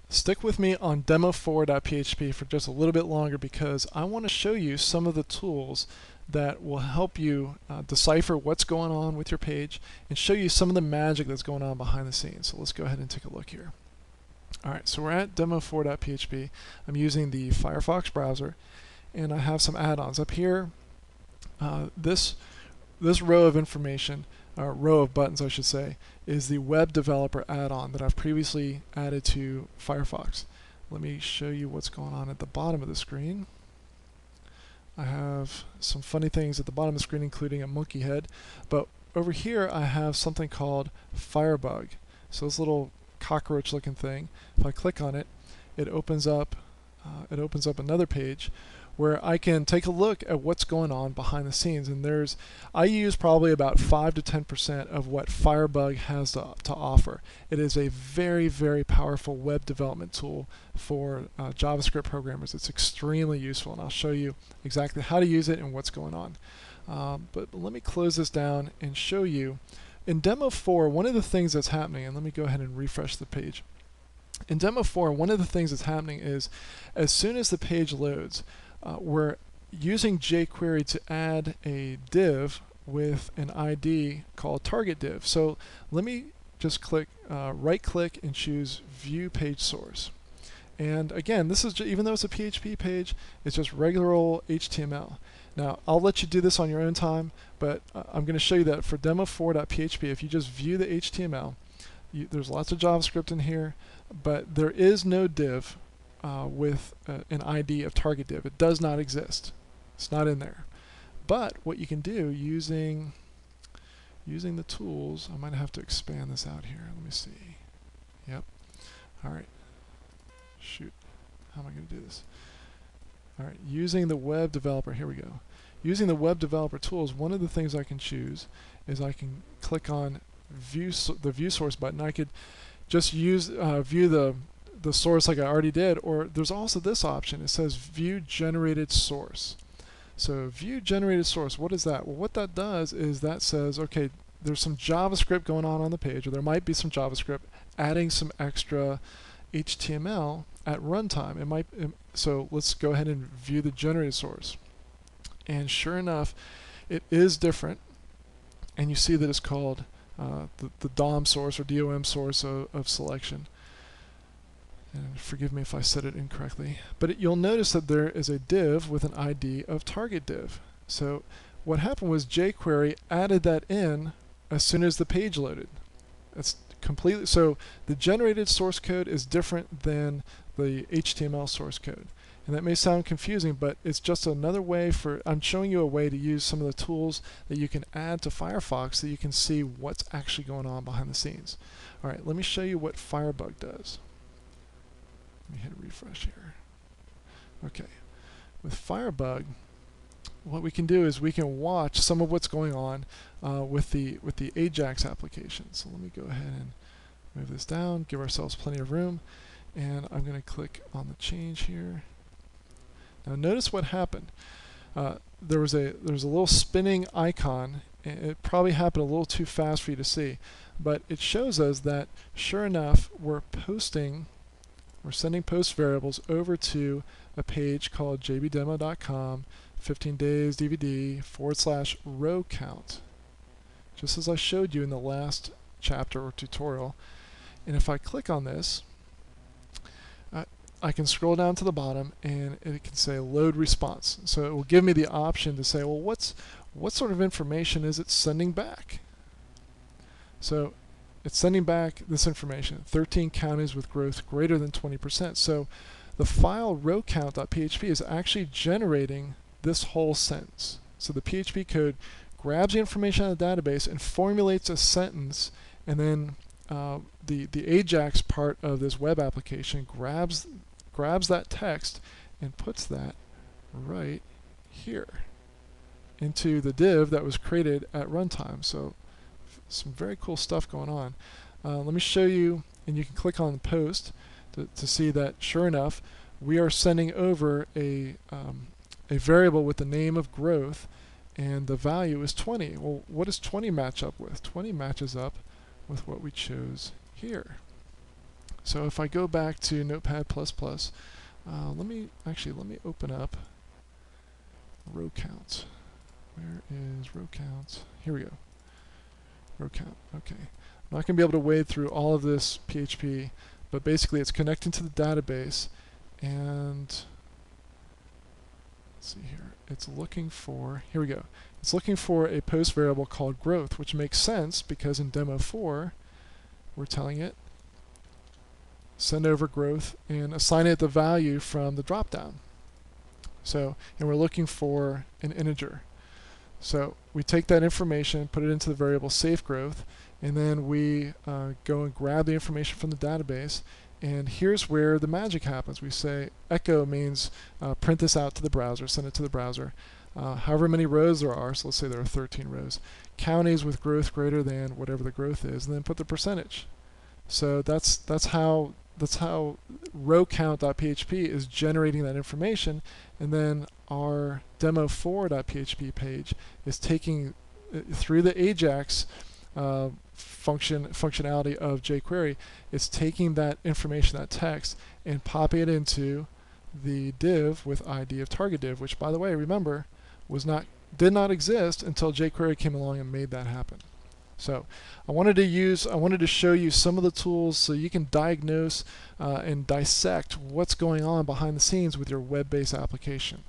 Stick with me on demo4.php for just a little bit longer because I want to show you some of the tools that will help you decipher what's going on with your page and show you some of the magic that's going on behind the scenes. So let's go ahead and take a look here. Alright, so we're at demo4.php. I'm using the Firefox browser and I have some add-ons. Up here, this row of information, or row of buttons I should say, is the web developer add-on that I've previously added to Firefox. Let me show you what's going on at the bottom of the screen. I have some funny things at the bottom of the screen, including a monkey head, but over here I have something called Firebug. So this little cockroach looking thing, if I click on it, it opens up another page where I can take a look at what's going on behind the scenes. And I use probably about 5 to 10% of what Firebug has to offer. It is a very, very powerful web development tool for JavaScript programmers. It's extremely useful, and I'll show you exactly how to use it and what's going on. But let me close this down and show you. In Demo 4, one of the things that's happening, and let me go ahead and refresh the page. In Demo 4, one of the things that's happening is as soon as the page loads, we're using jQuery to add a div with an ID called target div. So let me just right click and choose view page source. And again, this is even though it's a PHP page, it's just regular old HTML. Now I'll let you do this on your own time, but I'm going to show you that for demo4.php, if you just view the HTML, there's lots of JavaScript in here, but there is no div with an ID of target div. It does not exist. It's not in there. But what you can do using the tools, I might have to expand this out here. Let me see. Yep. All right. Shoot. How am I going to do this? All right. Using the web developer. Here we go. Using the web developer tools, one of the things I can choose is I can click on the view source button. I could just view the source like I already did, or there's also this option. It says view generated source. So view generated source, what is that? Well, what that does is that says, okay, there's some JavaScript going on the page, or there might be some JavaScript adding some extra HTML at runtime. So let's go ahead and view the generated source. And sure enough, it is different, and you see that it's called the DOM source or DOM source of selection. And forgive me if I said it incorrectly, but you'll notice that there is a div with an ID of target div. So what happened was jQuery added that in as soon as the page loaded. That's completely, so the generated source code is different than the HTML source code. And that may sound confusing, but it's just another way I'm showing you a way to use some of the tools that you can add to Firefox so you can see what's actually going on behind the scenes. All right, let me show you what Firebug does. Let me hit refresh here. Okay, with Firebug, what we can do is we can watch some of what's going on with the Ajax application. So let me go ahead and move this down, give ourselves plenty of room, and I'm going to click on the change here. Now notice what happened. There was a little spinning icon. It probably happened a little too fast for you to see, but it shows us that sure enough we're sending post variables over to a page called jbdemo.com 15 days DVD / row count, just as I showed you in the last chapter or tutorial. And if I click on this, I can scroll down to the bottom and it can say load response. So it will give me the option to say, well, what sort of information is it sending back? So it's sending back this information: 13 counties with growth greater than 20%. So the file row count.php is actually generating this whole sentence. So the PHP code grabs the information out of the database and formulates a sentence, and then the Ajax part of this web application grabs that text and puts that right here into the div that was created at runtime. So some very cool stuff going on. Let me show you, and you can click on the post to see that sure enough we are sending over a variable with the name of growth, and the value is 20. Well, what does 20 match up with? 20 matches up with what we chose here. So if I go back to Notepad++, let me open up row count. Where is row count? Here we go. Row count. Okay. I'm not going to be able to wade through all of this PHP, but basically it's connecting to the database, and let's see here. It's looking for, here we go. It's looking for a post variable called growth, which makes sense because in demo 4, we're telling it send over growth and assign it the value from the dropdown. So, and we're looking for an integer. So we take that information, put it into the variable safe growth, and then we go and grab the information from the database. And here's where the magic happens. We say echo means print this out to the browser, send it to the browser. However many rows there are, so let's say there are 13 rows. Counties with growth greater than whatever the growth is, and then put the percentage. So that's how rowcount.php is generating that information, and then our demo4.php page is taking through the AJAX functionality of jQuery. It's taking that information, that text, and popping it into the div with ID of target div, which, by the way, remember, did not exist until jQuery came along and made that happen. So I wanted to show you some of the tools so you can diagnose and dissect what's going on behind the scenes with your web-based application.